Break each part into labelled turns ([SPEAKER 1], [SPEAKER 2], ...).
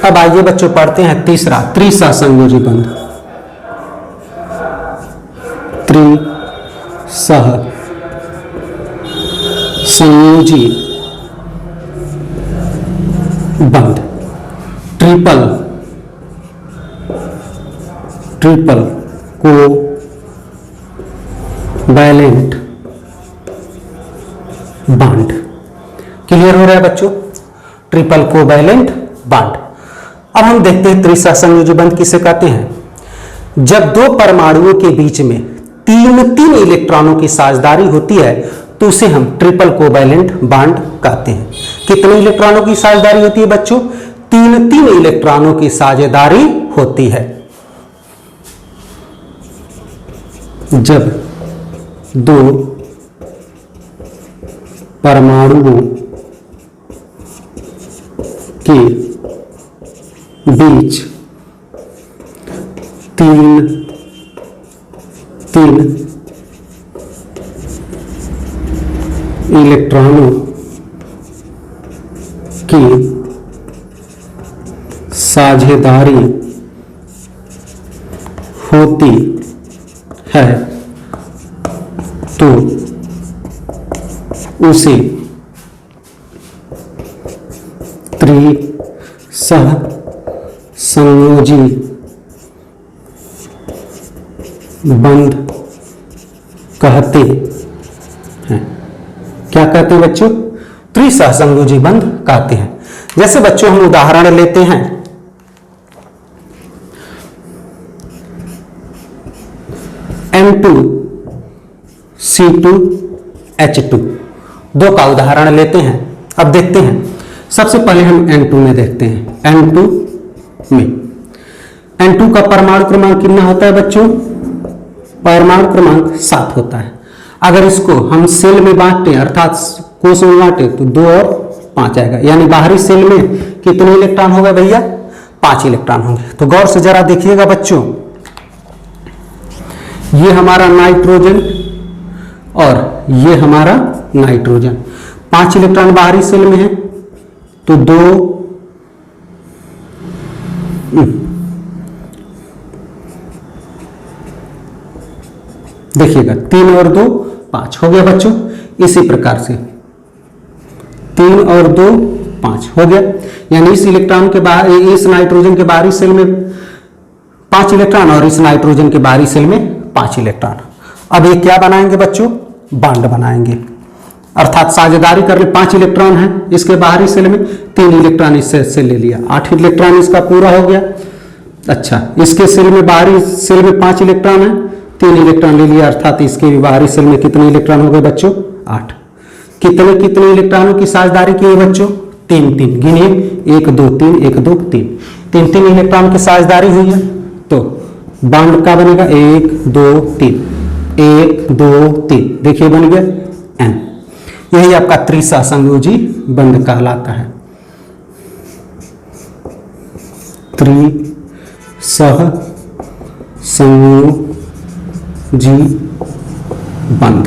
[SPEAKER 1] अब आइए बच्चों पढ़ते हैं तीसरा त्रिसहसंयोजी बंध। त्रिसहसंयोजी बंध, ट्रिपल कोवैलेंट बॉन्ड। क्लियर हो रहा है बच्चों? Triple covalent bond. अब हम देखते हैं त्रिसहसंयोजी बंध किसे कहते हैं। जब दो परमाणुओं के बीच में तीन इलेक्ट्रॉनों की साझेदारी होती है तो उसे हम ट्रिपल कोवैलेंट बॉन्ड कहते हैं। कितने इलेक्ट्रॉनों की साझेदारी होती है बच्चों? तीन इलेक्ट्रॉनों की साझेदारी होती है। जब दो परमाणुओं के बीच तीन इलेक्ट्रॉनों की साझेदारी होती है तो उसे त्रिसहसंयोजी बंध कहते हैं। क्या कहते हैं बच्चों? त्रिसहसंयोजी बंध कहते हैं। जैसे बच्चों हम उदाहरण लेते हैं, N2C2H2 दो का उदाहरण लेते हैं। अब देखते हैं, सबसे पहले हम N2 में देखते हैं। N2 का परमाणु क्रमांक कितना होता है बच्चों? परमाणु क्रमांक 7 होता है। अगर इसको हम सेल में बांटते हैं अर्थात कोष में बांटे तो 2 और 5 आएगा, यानी बाहरी सेल में कितने इलेक्ट्रॉन होगा भैया? 5 इलेक्ट्रॉन होंगे। तो गौर से जरा देखिएगा बच्चों, ये हमारा नाइट्रोजन और ये हमारा नाइट्रोजन, 5 इलेक्ट्रॉन बाहरी सेल में है तो 2 देखिएगा 3 और 2 5 हो गया बच्चों। इसी प्रकार से 3 और 2 5 हो गया, यानी इस इलेक्ट्रॉन के बाहर, इस नाइट्रोजन के बाहरी सेल में 5 इलेक्ट्रॉन और इस नाइट्रोजन के बाहरी सेल में 5 इलेक्ट्रॉन। अब ये क्या बनाएंगे बच्चों? बॉन्ड बनाएंगे, अर्थात साझेदारी कर ले। 5 इलेक्ट्रॉन है इसके बाहरी सेल में, 3 इलेक्ट्रॉन इससे से ले लिया, 8 इलेक्ट्रॉन इसका पूरा हो गया। अच्छा, इसके सेल में बाहरी सेल में 5 इलेक्ट्रॉन है, 3 इलेक्ट्रॉन ले लिया, अर्थात इसके भी बाहरी सेल में कितने इलेक्ट्रॉन हो गए बच्चों? 8। कितने इलेक्ट्रॉनों की साझेदारी की है बच्चों? 3 गिनिए, 1 2 3 1 2 3 इलेक्ट्रॉन की साझेदारी हुई है तो बॉन्ड का बनेगा 1 2 3 1 2 3, देखिए बन गया N। यही आपका त्रिसहसंयोजी बंध कहलाता है। त्रिसहसंयोजी बंध।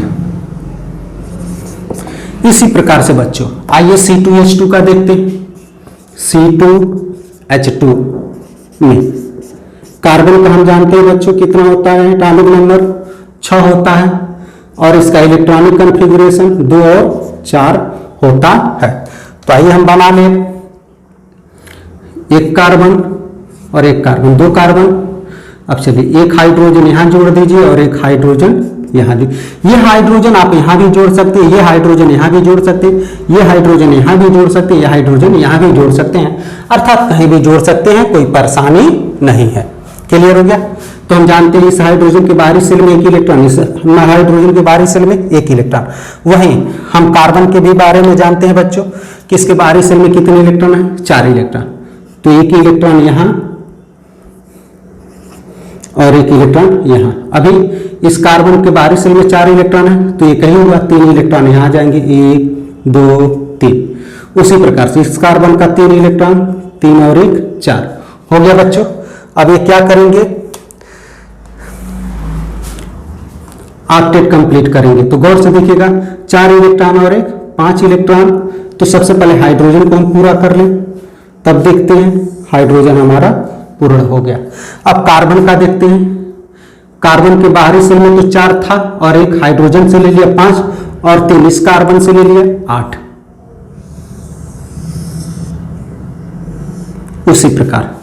[SPEAKER 1] इसी प्रकार से बच्चों आइए C2H2 का देखते हैं। C2H2 में कार्बन का हम जानते हैं बच्चों कितना होता है? एटॉमिक नंबर 6 होता है और इसका इलेक्ट्रॉनिक कॉन्फ़िगरेशन 2 और 4 होता है। तो आइए हम बना लें, एक कार्बन और एक कार्बन, 2 कार्बन। अब चलिए एक हाइड्रोजन यहां जोड़ दीजिए और एक हाइड्रोजन यहां। ये हाइड्रोजन आप यहां भी जोड़ सकते हैं, ये हाइड्रोजन यहां भी जोड़ सकते हैं, ये हाइड्रोजन यहां भी जोड़ सकते हैं, ये हाइड्रोजन यहां भी जोड़ सकते हैं, अर्थात कहीं भी जोड़ सकते हैं, कोई परेशानी नहीं है। क्लियर हो गया? तो हम जानते हैं इस हाइड्रोजन के बाहरी सेल में 1 इलेक्ट्रॉन, इस हाइड्रोजन के बाहरी सेल में 1 इलेक्ट्रॉन। वहीं हम कार्बन के भी बारे में जानते हैं बच्चों कि इसके बाहरी सेल में कितने इलेक्ट्रॉन है? 4 इलेक्ट्रॉन। तो 1 इलेक्ट्रॉन यहां और 1 इलेक्ट्रॉन यहां। अभी इस कार्बन के बाहरी सेल में 4 इलेक्ट्रॉन है तो ये कहीं होगा, 3 इलेक्ट्रॉन यहां आ जाएंगे, 1 2 3। उसी प्रकार से इस कार्बन का 3 इलेक्ट्रॉन, 3 और 1 4 हो गया बच्चों। अब ये क्या करेंगे? ऑक्टेट कंप्लीट करेंगे। तो गौर से देखिएगा 4 इलेक्ट्रॉन और 1 5 इलेक्ट्रॉन। तो सबसे पहले हाइड्रोजन को हम पूरा कर लें, तब देखते हैं हाइड्रोजन हमारा पूर्ण हो गया। अब कार्बन का देखते हैं। कार्बन के बाहरी सेल में तो 4 था और एक हाइड्रोजन से ले लिया 5 और 3 इस कार्बन से ले लिया 8। उसी प्रकार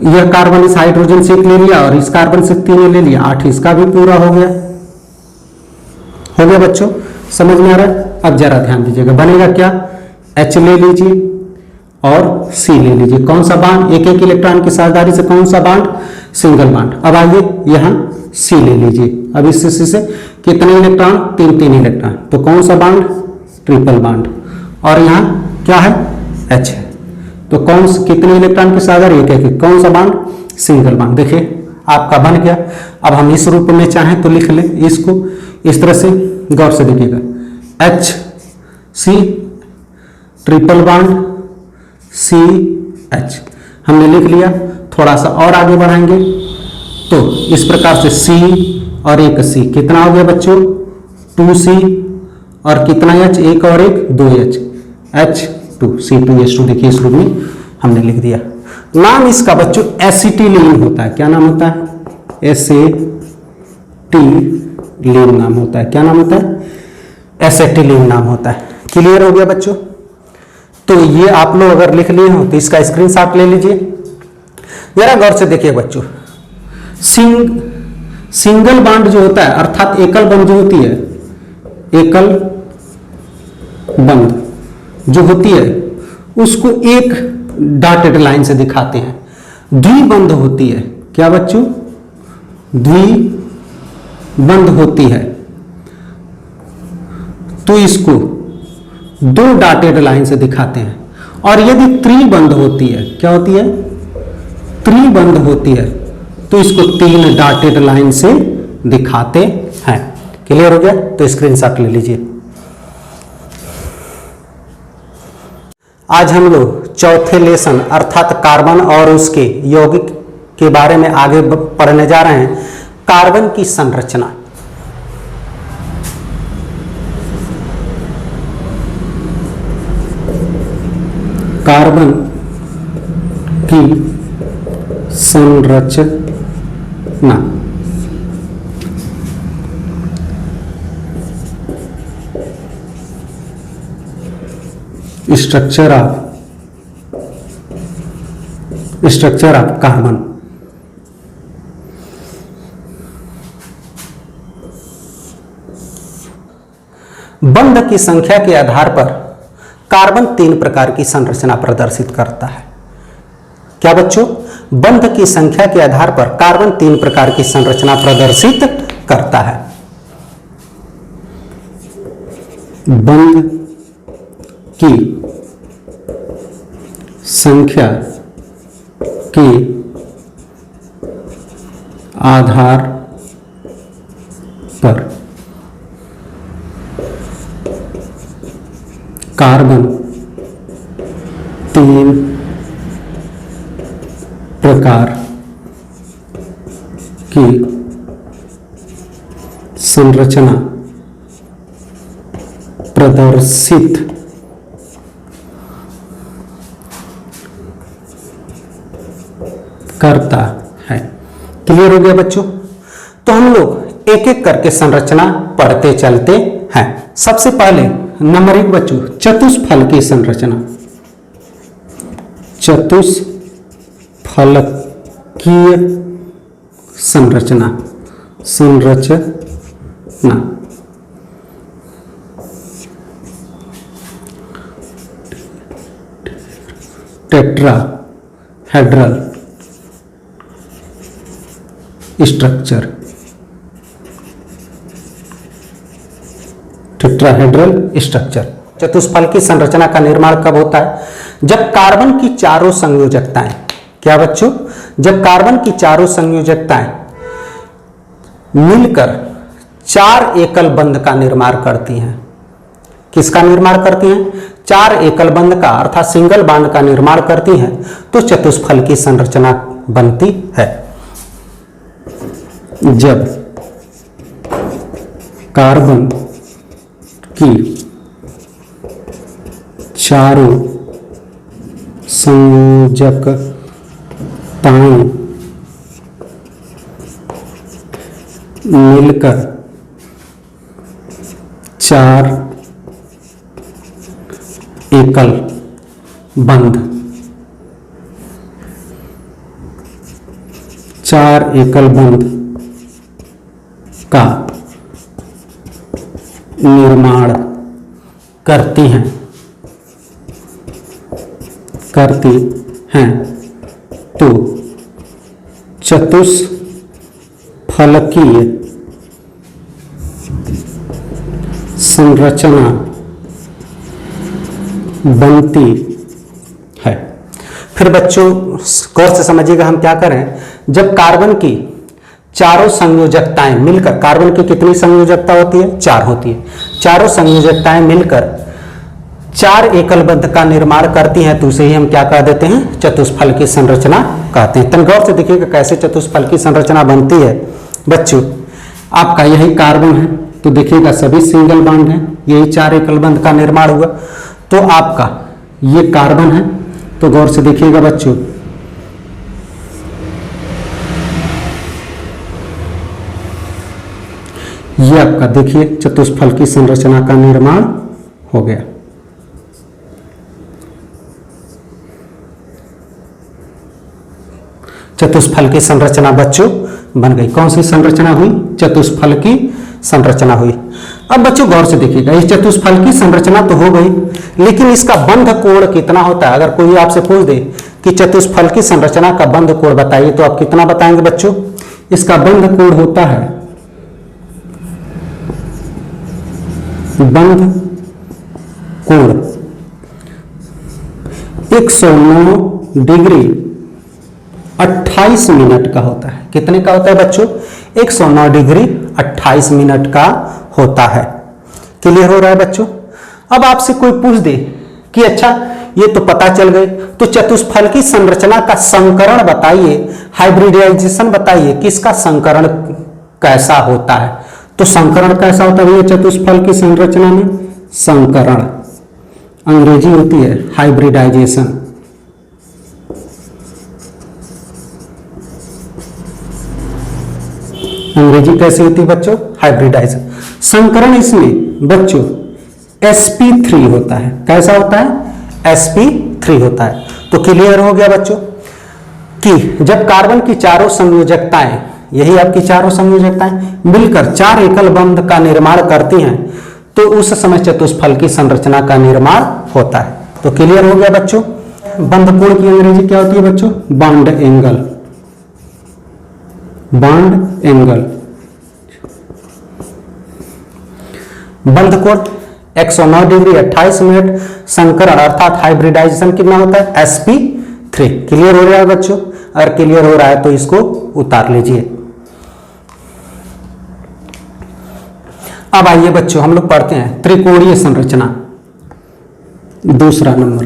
[SPEAKER 1] यह कार्बन इस हाइड्रोजन से 1 ले लिया और इस कार्बन से 3 ले लिया, 8 इसका भी पूरा हो गया। हो गया बच्चों, समझ में आ रहा है? अब जरा ध्यान दीजिएगा, बनेगा क्या? H ले लीजिए और C ले लीजिए। कौन सा बांड? एक एक इलेक्ट्रॉन की साझेदारी से कौन सा बांड? Single bond. अब आइए यहाँ C ले लीजिए। अब इस C से कितने इलेक्ट्रॉन? 3 इलेक्ट्रॉन। तो कौन सा बांड? Triple bond. और यहाँ क्या है? H है। तो कौन से कितने इलेक्ट्रॉन की साझेदारी? एक एक। कौन सा बांड? Single bond. देखिए आपका बन गया। अब हम इस रूप में चाहें तो लिख लें इसको इस तरह से, गौर से देखिएगा, HC ट्रिपल बांड CH हमने लिख लिया। थोड़ा सा और आगे बढ़ाएंगे तो इस प्रकार से C और एक C कितना हो गया बच्चों? 2C और कितना H? एक और एक 2H, H2C2H2। देखिए इस रूप में हमने लिख दिया। नाम इसका बच्चों एसिटिलीन होता है। क्या नाम होता है? एसिटिलीन नाम होता है। क्या नाम होता है? एसिटिलीन नाम होता है। क्लियर हो गया बच्चों? तो ये आप लोग अगर लिख लिए हो तो इसका स्क्रीनशॉट ले लीजिए। जरा गौर से देखिए बच्चों, सिंगल बांड जो होता है अर्थात एकल बंध जो होती है, एकल बंध जो होती है उसको एक डॉटेड लाइन से दिखाते हैं। द्विबंध होती है। क्या बच्चों? द्विबंध होती है तो इसको 2 डॉटेड लाइन से दिखाते हैं। और यदि त्रिबंध होती है, क्या होती है? त्रिबंध होती है तो इसको 3 डॉटेड लाइन से दिखाते हैं। क्लियर हो गया? तो स्क्रीनशॉट ले लीजिए। आज हम लोग चौथे लेसन अर्थात कार्बन और उसके यौगिक के बारे में आगे पढ़ने जा रहे हैं। कार्बन की संरचना। कार्बन की संरचना। Structure of carbon. बंध की संख्या के आधार पर कार्बन 3 प्रकार की संरचना प्रदर्शित करता है। क्या बच्चों? बंध की संख्या के आधार पर कार्बन 3 प्रकार की संरचना प्रदर्शित करता है। बंध की संख्या के आधार पर कार्बन 3 प्रकार की संरचना प्रदर्शित करता है। क्लियर हो गया बच्चों? तो हम लोग एक एक करके संरचना पढ़ते चलते हैं। सबसे पहले नंबर 1 बच्चों, चतुष्फल की संरचना। चतुष्फलकीय संरचना। Tetrahedral structure. Tetrahedral structure. चतुष्फल की संरचना का निर्माण कब होता है? जब कार्बन की चारों संयोजकताएं, क्या बच्चों? जब कार्बन की चारों संयोजकताएं मिलकर 4 एकल बंध का निर्माण करती हैं। किसका निर्माण करती हैं? 4 एकल बंध का अर्थात सिंगल बॉन्ड का निर्माण करती हैं तो चतुष्फल की संरचना बनती है। जब कार्बन की चारों संयोजकताएं मिलकर 4 एकल बंध 4 एकल बंध का निर्माण करती हैं तो चतुष्फलकीय संरचना बनती है। फिर बच्चों गौर से समझिएगा, हम क्या करें, जब कार्बन की चारों संयोजकताएं मिलकर, कार्बन की कितनी संयोजकता होती है, 4 होती है, चारों संयोजकताएं मिलकर 4 एकल बंध का निर्माण करती हैं तो उसे ही हम क्या कह देते हैं, चतुष्फल की संरचना कहते हैं। तन गौर से देखिएगा कैसे चतुष्फल की संरचना बनती है। बच्चों आपका यही कार्बन है तो देखिएगा सभी सिंगल बॉन्ड है, यही 4 एकल बंध का निर्माण हुआ। तो आपका ये कार्बन है तो गौर से देखिएगा बच्चों, ये आपका देखिए चतुष्फल की संरचना का निर्माण हो गया। चतुष्फल की संरचना बच्चों बन गई। कौन सी संरचना हुई, चतुष्फल की संरचना हुई। अब बच्चों गौर से देखिएगा, इस चतुष्फल की संरचना तो हो गई, लेकिन इसका बंध कोण कितना होता है। अगर कोई आपसे पूछ दे कि चतुष्फल की संरचना का बंध कोण बताइए तो आप कितना बताएंगे बच्चों, इसका बंध कोण होता है, बंध कोण 109 डिग्री 28 मिनट का होता है। कितने का होता है बच्चों, 109 डिग्री 28 मिनट का होता है। क्लियर हो रहा है बच्चों। अब आपसे कोई पूछ दे कि अच्छा ये तो पता चल गए, तो चतुष्फल की संरचना का संकरण बताइए, हाइब्रिडाइजेशन बताइए, किसका संकरण कैसा होता है। तो संकरण कैसा होता है भैया चतुष्फल की संरचना में, संकरण अंग्रेजी होती है हाइब्रिडाइजेशन। अंग्रेजी कैसी होती है बच्चों, हाइब्रिडाइजेशन। संकरण इसमें बच्चों sp3 होता है। कैसा होता है, sp3 होता है। तो क्लियर हो गया बच्चों कि जब कार्बन की चारों संयोजकताएं, यही आपकी चारों संयोजकताएं मिलकर 4 एकल बंध का निर्माण करती हैं तो उस समय चतुष्फल की संरचना का निर्माण होता है। तो क्लियर हो गया बच्चों। बंध कोण की अंग्रेजी क्या होती है बच्चों, बॉन्ड एंगल, बॉन्ड एंगल। बंध कोण 109 डिग्री 28 मिनट, संकरण अर्थात हाइब्रिडाइजेशन कितना होता है, sp3। क्लियर हो रहा है बच्चों। अगर क्लियर हो रहा है तो इसको उतार लीजिए। अब आइए बच्चों हम लोग पढ़ते हैं त्रिकोणीय संरचना, दूसरा नंबर।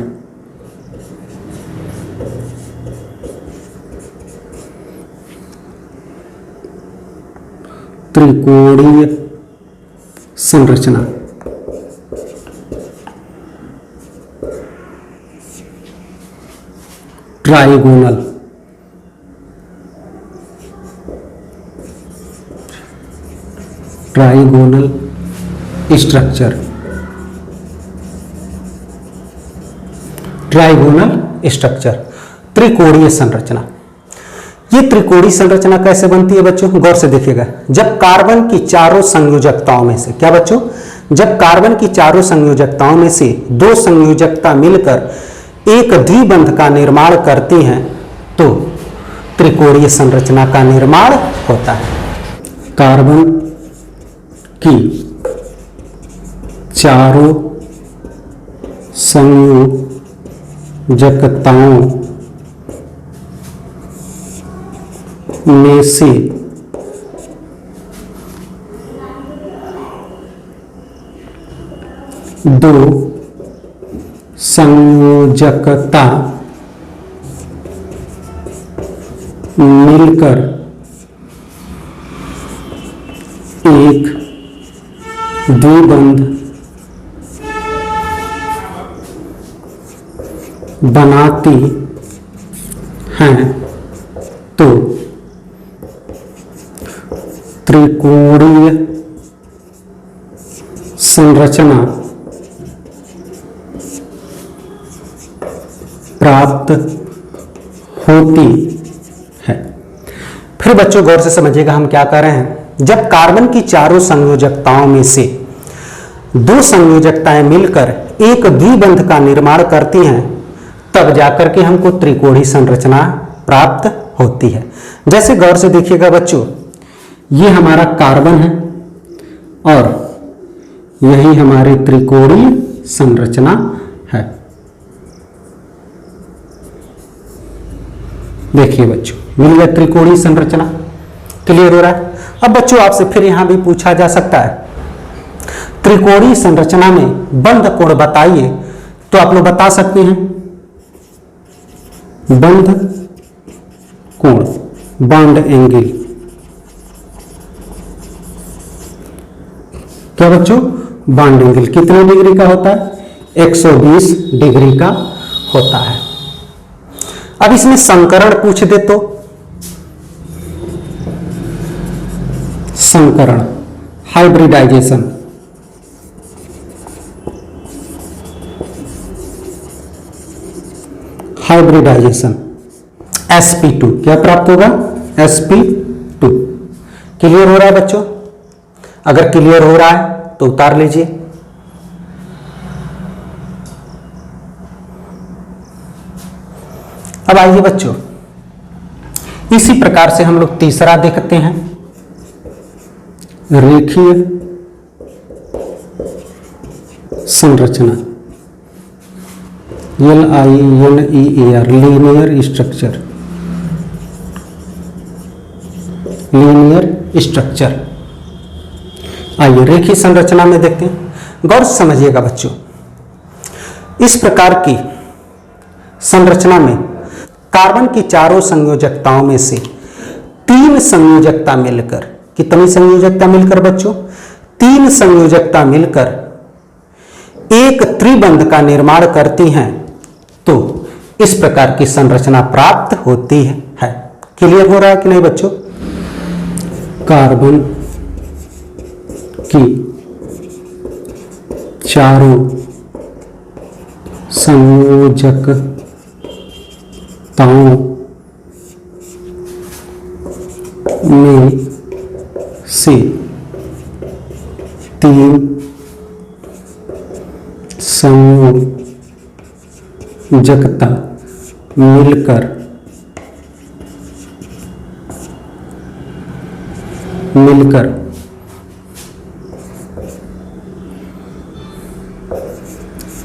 [SPEAKER 1] त्रिकोणीय संरचना। Trigonal, trigonal structure, trigonal structure, त्रिकोणीय संरचना। ये त्रिकोणीय संरचना कैसे बनती है बच्चों, गौर से देखिएगा। जब कार्बन की चारों संयोजकताओं में से, क्या बच्चों, जब कार्बन की चारों संयोजकताओं में से 2 संयोजकता मिलकर एक द्विबंध का निर्माण करती हैं तो त्रिकोणीय संरचना का निर्माण होता है। कार्बन की चारों संयोजकताओं में से दो संयोजकता मिलकर एक द्विबंध बनाती हैं तो त्रिकोणीय संरचना प्राप्त होती है। फिर बच्चों गौर से समझिएगा हम क्या कर रहे हैं। जब कार्बन की चारों संयोजकताओं में से दो संयोजकताएं मिलकर एक द्विबंध का निर्माण करती हैं तब जाकर के हमको त्रिकोणीय संरचना प्राप्त होती है। जैसे गौर से देखिएगा बच्चों, ये हमारा कार्बन है और यही हमारी त्रिकोणीय संरचना है। देखिए बच्चों, मिल गया त्रिकोणीय संरचना। क्लियर हो रहा है। अब बच्चों आपसे फिर यहां भी पूछा जा सकता है त्रिकोणीय संरचना में बंध कोण बताइए, तो आप लोग बता सकते हैं बंध कोण, बॉन्ड एंगल। क्या बच्चों? बॉन्ड एंगल कितने डिग्री का होता है? 120 डिग्री का होता है। अब इसमें संकरण पूछ दे तो संकरण, हाइब्रिडाइजेशन, हाइब्रिडाइजेशन sp2 क्या प्राप्त होगा? sp2। क्लियर हो रहा है बच्चों? अगर क्लियर हो रहा है तो उतार लीजिए। अब आइए बच्चों, इसी प्रकार से हम लोग तीसरा देखते हैं, रेखीय संरचना, LINEAR, linear structure, linear structure. आइए रेखीय संरचना में देखते हैं। गौर से समझिएगा बच्चों, इस प्रकार की संरचना में कार्बन की चारों संयोजकताओं में से तीन संयोजकता मिलकर, कितनी संयोजकता मिलकर बच्चों? तीन संयोजकता मिलकर एक त्रिबंध का निर्माण करती हैं तो इस प्रकार की संरचना प्राप्त होती है। क्लियर हो रहा है कि नहीं बच्चों? कार्बन की चारों संयोजकताओं में से तीन संयोजकता मिलकर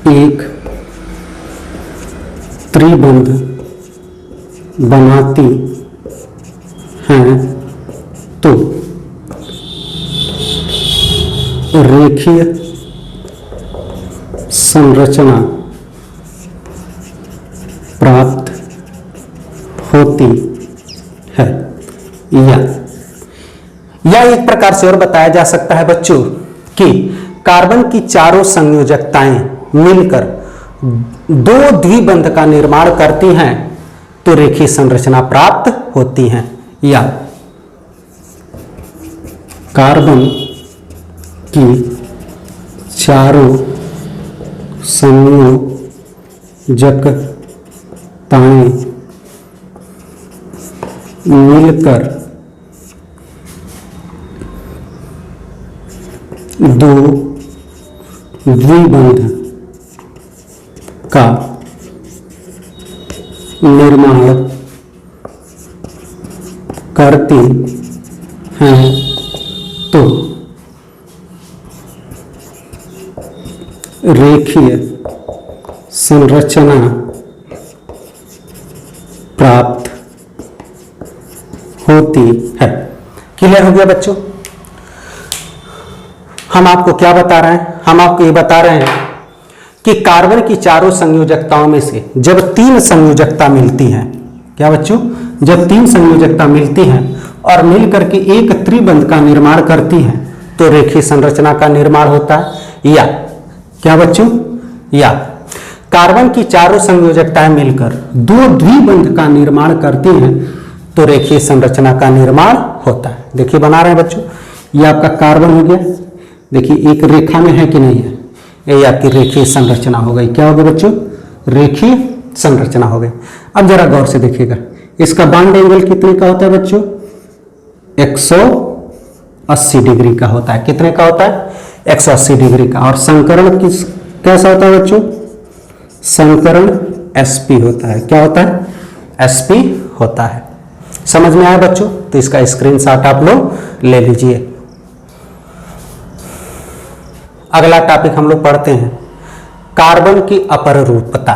[SPEAKER 1] एक त्रिबंध बनाती हैं तो रेखीय संरचना प्राप्त होती है। या एक प्रकार से और बताया जा सकता है बच्चों कि कार्बन की चारों संयोजकताएं मिलकर दो द्विबंध का निर्माण करती हैं तो रेखीय संरचना प्राप्त होती हैं। या कार्बन की चारों संयोजकताएं मिलकर दो द्विबंध का निर्माण करती हैं तो रेखीय संरचना प्राप्त होती है। क्लियर हो गया बच्चों? हम आपको क्या बता रहे हैं? हम आपको ये बता रहे हैं कि कार्बन की चारों संयोजकताओं में से जब तीन संयोजकता मिलती हैं, क्या बच्चों? जब तीन संयोजकता मिलती हैं और मिलकर के एक त्रिबंध का निर्माण करती हैं तो रेखीय संरचना का निर्माण होता है। या क्या बच्चों? या कार्बन की चारों संयोजकताएं मिलकर दो द्विबंध का निर्माण करती हैं तो रेखीय संरचना का निर्माण होता है। देखिए बना रहे हैं बच्चों, ये आपका कार्बन हो गया, देखिए एक रेखा में है कि नहीं है, ये आपकी रेखीय संरचना हो गई। क्या हो गया बच्चों? रेखीय संरचना हो गई। अब जरा गौर से देखिएगा, इसका बॉन्ड एंगल कितने का होता है बच्चों? 180 डिग्री का होता है। कितने का होता है? 180 डिग्री का। और संकरण किस कैसा होता है बच्चों? संकरण sp होता है। क्या होता है? sp होता है। समझ में आया बच्चों? तो इसका स्क्रीनशॉट आप लोग ले लीजिए। अगला टॉपिक हम लोग पढ़ते हैं, कार्बन की अपररूपता।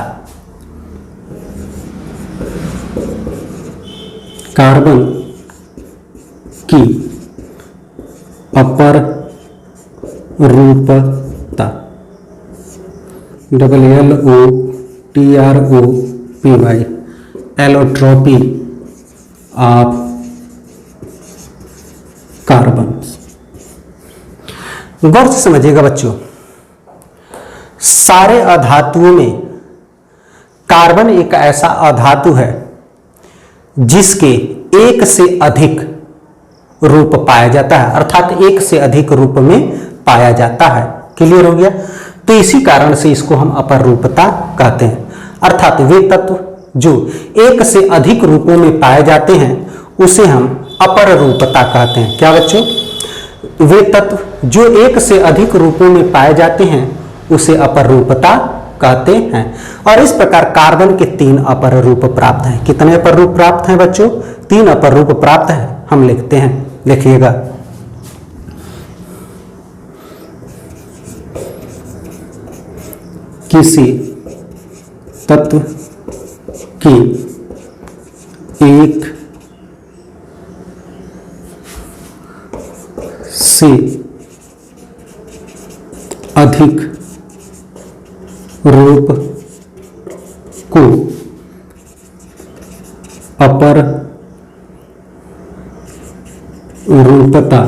[SPEAKER 1] कार्बन की अपररूपता, LOTROPY, एलोट्रोपी ऑफ कार्बन। गौर से समझिएगा बच्चों, सारे अधातुओं में कार्बन एक ऐसा अधातु है जिसके एक से अधिक रूप पाया जाता है, अर्थात एक से अधिक रूप में पाया जाता है। क्लियर हो गया? तो इसी कारण से इसको हम अपररूपता कहते हैं, अर्थात वे तत्व जो एक से अधिक रूपों में पाए जाते हैं उसे हम अपररूपता कहते हैं। क्या बच्चों? वे तत्व जो एक से अधिक रूपों में पाए जाते हैं उसे अपररूपता कहते हैं। और इस प्रकार कार्बन के 3 अपर रूप प्राप्त हैं। कितने अपर रूप प्राप्त हैं बच्चों? 3 अपर रूप प्राप्त हैं। हम लिखते हैं, देखिएगा। किसी तत्व की एक से अधिक रूप को अपर रूपता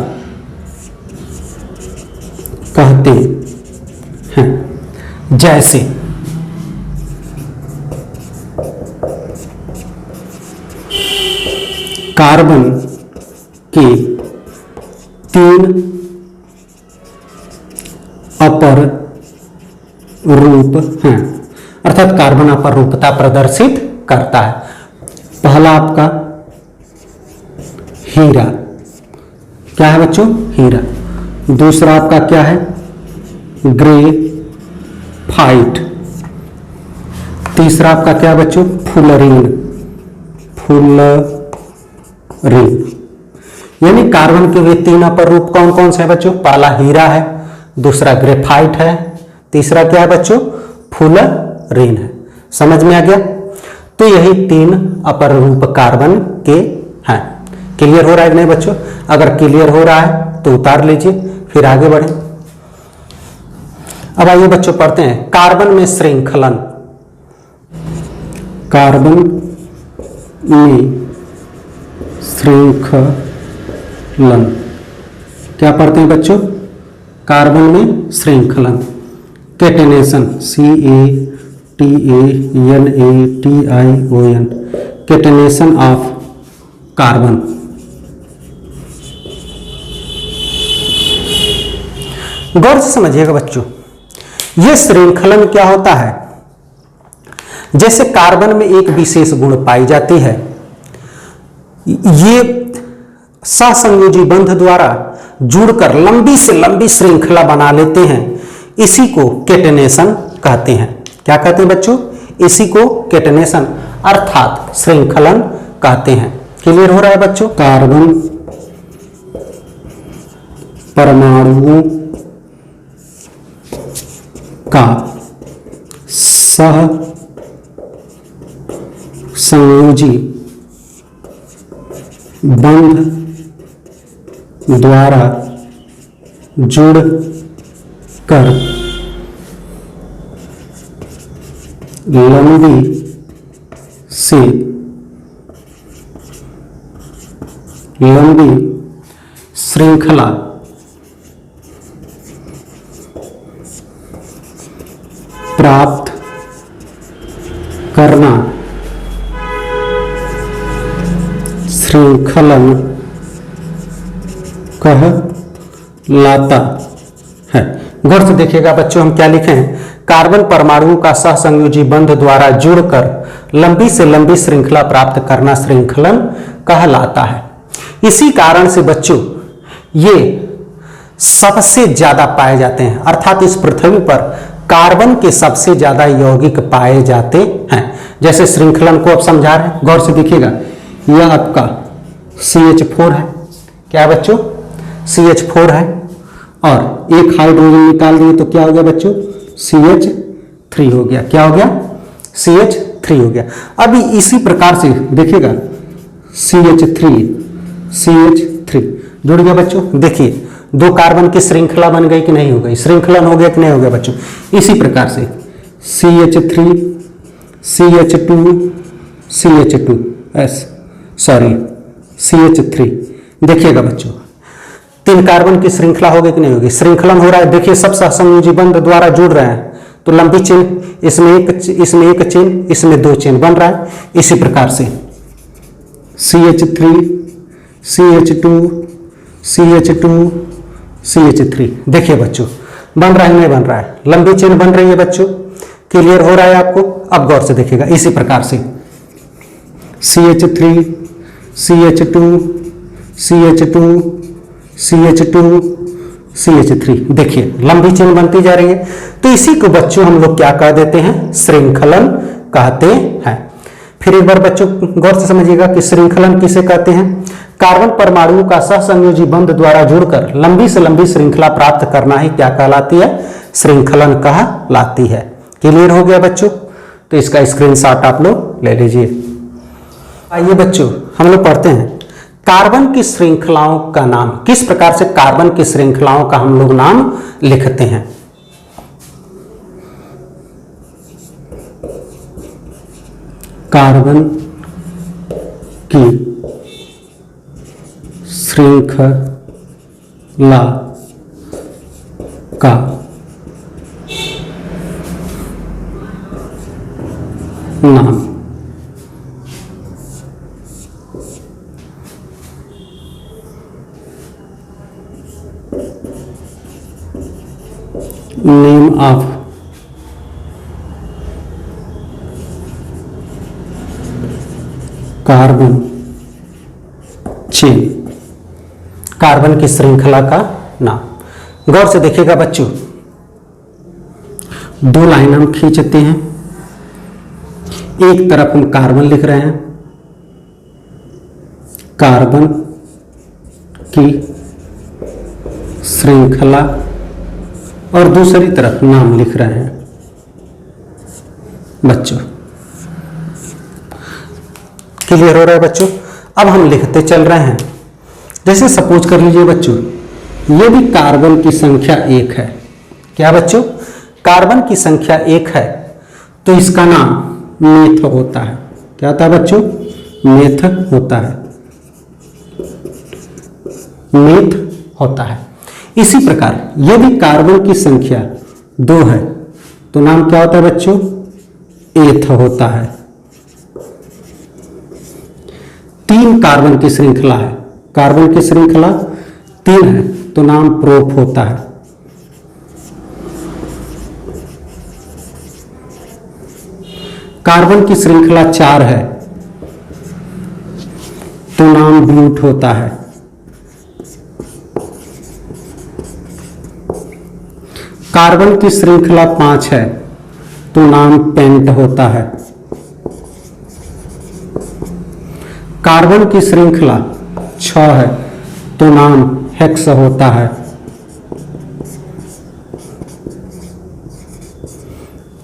[SPEAKER 1] कहते हैं। जैसे कार्बन के 3 अपर रूप हैं, अर्थात कार्बन अपर रूपता प्रदर्शित करता है। पहला आपका हीरा, क्या है बच्चों? हीरा। दूसरा आपका क्या है? ग्रेफाइट। तीसरा आपका क्या बच्चों? फुलरीन। फुलरीन यानी कार्बन के वे 3 अपर रूप कौन कौन से हैं बच्चों? पहला हीरा है, दूसरा ग्रेफाइट है, तीसरा क्या है बच्चों? फुलरीन है। समझ में आ गया? तो यही 3 अपर रूप कार्बन के हैं। क्लियर हो रहा है नहीं बच्चों? अगर क्लियर हो रहा है तो उतार लीजिए, फिर आगे बढ़े। अब आइए बच्चों पढ़ते हैं कार्बन में श्रृंखलन। कार्बन में श्रृंखलन क्या पढ़ते हैं बच्चों? कार्बन में श्रृंखलन, catenation, CATANATION, catenation of carbon. गौर से समझिएगा बच्चों, यह श्रृंखलन क्या होता है? जैसे कार्बन में एक विशेष गुण पाई जाती है, ये सहसंयोजी बंध द्वारा जुड़कर लंबी से लंबी श्रृंखला बना लेते हैं, इसी को केटेनेशन कहते हैं। क्या कहते हैं बच्चों? इसी को केटेनेशन अर्थात श्रृंखलन कहते हैं। क्लियर हो रहा है बच्चों? कार्बन परमाणुओं का सह संयोजी बंध द्वारा जुड़ कर लंबी से लंबी श्रृंखला प्राप्त श्रृंखलन कहलाता है। गौर से देखिएगा बच्चों, हम क्या लिखे हैं, कार्बन परमाणुओं का सहसंयोजी बंध द्वारा जुड़कर लंबी से लंबी श्रृंखला प्राप्त करना श्रृंखलन कहलाता है। इसी कारण से बच्चों ये सबसे ज्यादा पाए जाते हैं, अर्थात इस पृथ्वी पर कार्बन के सबसे ज्यादा यौगिक पाए जाते हैं। जैसे श्रृंखलन को अब समझा रहे हैं, गौर से देखिएगा, यह आपका CH4 है, क्या बच्चों, CH4 है, और एक हाइड्रोजन निकाल दिए तो क्या हो गया बच्चों, CH3 हो गया। क्या हो गया, CH3 हो गया। अभी इसी प्रकार से देखिएगा CH3 जुड़ गया बच्चों। देखिए दो कार्बन की श्रृंखला बन गई कि नहीं हो गई, श्रृंखलन हो गया कि नहीं हो गया बच्चों। इसी प्रकार से CH3 CH3 देखिएगा बच्चों, तीन कार्बन की श्रृंखला हो गई कि नहीं होगी, श्रृंखलन हो रहा है। देखिए सब सहसंयोजी बंध द्वारा जुड़ रहे हैं, तो लंबी चेन, इसमें एक चेन, इसमें दो चेन बन रहा है। इसी प्रकार से CH3 CH3 देखिए बच्चों बन रहा है नहीं बन रहा है, लंबी चेन बन रही है बच्चों। क्लियर हो रहा है आपको? अब गौर से देखिएगा, इसी प्रकार से CH3 CH3 देखिए लंबी चेन बनती जा रही है। तो इसी को बच्चों हम लोग क्या कह देते हैं, श्रृंखलन कहते हैं। फिर एक बार बच्चों गौर से समझिएगा कि श्रृंखलन किसे कहते हैं, कार्बन परमाणुओं का सहसंयोजी बंध द्वारा जुड़कर लंबी से लंबी श्रृंखला प्राप्त करना ही क्या कहलाती है, श्रृंखलन कहलाती है। क्लियर हो गया बच्चों? तो इसका स्क्रीनशॉट आप लोग ले लीजिए। आइए बच्चों हम लोग पढ़ते हैं कार्बन की श्रृंखलाओं का नाम, किस प्रकार से कार्बन की श्रृंखलाओं का हम लोग नाम लिखते हैं। कार्बन की श्रृंखला का नाम name of carbon chain, carbon की श्रृंखला का नाम। गौर से देखिएगा बच्चों, दो लाइन हम खींचते हैं, एक तरफ हम कार्बन लिख रहे हैं, कार्बन की श्रृंखला, और दूसरी तरफ नाम लिख रहे हैं बच्चों। क्लियर हो रहा है बच्चों? अब हम लिखते चल रहे हैं। जैसे सपोज कर लीजिए बच्चों, ये भी कार्बन की संख्या 1 है। क्या बच्चों? कार्बन की संख्या 1 है, तो इसका नाम मेथ होता है। क्या होता है बच्चों? मेथ होता है, मेथ होता है। इसी प्रकार यदि कार्बन की संख्या 2 है तो नाम क्या होता है बच्चों? एथ होता है। 3 कार्बन की श्रृंखला है, कार्बन की श्रृंखला 3 है तो नाम प्रोप होता है। कार्बन की श्रृंखला 4 है तो नाम ब्यूट होता है। कार्बन की श्रृंखला 5 है तो नाम पेंट होता है। कार्बन की श्रृंखला 6 है तो नाम हेक्स होता है।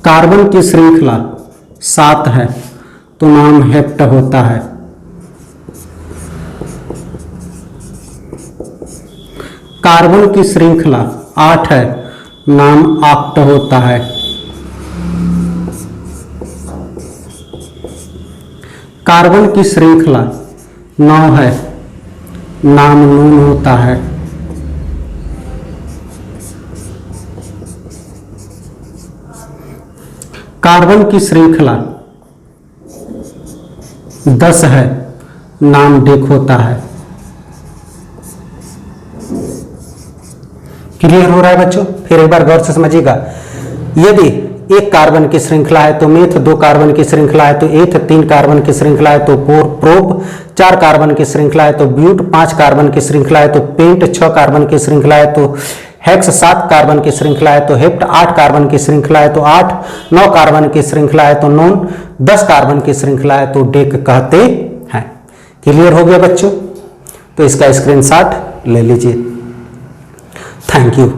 [SPEAKER 1] कार्बन की श्रृंखला 7 है तो नाम हेप्ट होता है। कार्बन की श्रृंखला 8 है, नाम ऑक्ट होता है। कार्बन की श्रृंखला 9 है, नाम नून होता है। कार्बन की श्रृंखला 10 है, नाम डेक होता है। क्लियर हो रहा है बच्चों? फिर एक बार गौर से समझिएगा। यदि एक कार्बन की श्रृंखला है तो मेथ, 2 कार्बन की श्रृंखला है तो एथ, 3 कार्बन की श्रृंखला है तो प्रोप, 4 कार्बन की श्रृंखला है तो ब्यूट, 5 कार्बन की श्रृंखला है तो पेंट, 6 कार्बन की श्रृंखला है तो हेक्स, 7 कार्बन की श्रृंखला है तो हेप्ट, 8 कार्बन की श्रृंखला है तो 8, 9 कार्बन की श्रृंखला है तो नॉन, 10 कार्बन की श्रृंखला है तो डेक कहते हैं। क्लियर हो गया बच्चों? तो इसका स्क्रीनशॉट ले लीजिए। Thank you.